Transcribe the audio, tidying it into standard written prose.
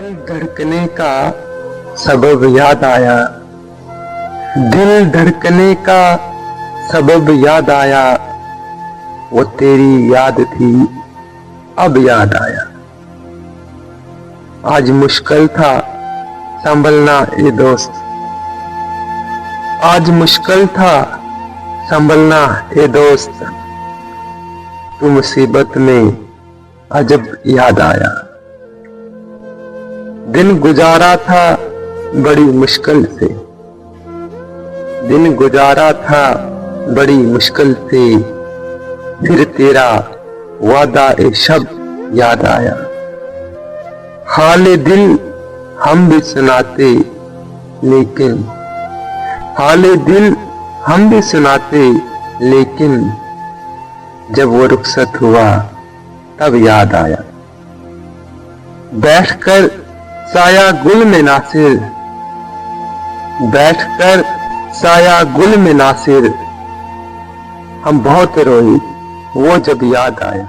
दिल धड़कने का सबब याद आया, दिल धड़कने का सबब याद आया, वो तेरी याद थी अब याद आया। आज मुश्किल था संभलना ए दोस्त, आज मुश्किल था संभलना ए दोस्त, तू मुसीबत में अजब याद आया। दिन गुजारा था बड़ी मुश्किल से, दिन गुजारा था बड़ी मुश्किल से, फिर तेरा वादा ए शब याद आया। हाले दिल हम भी सुनाते लेकिन, हाले दिल हम भी सुनाते लेकिन, जब वो रुखसत हुआ तब याद आया। बैठकर साया गुल में नासिर, बैठकर साया गुल में नासिर, हम बहुत रोए वो जब याद आया।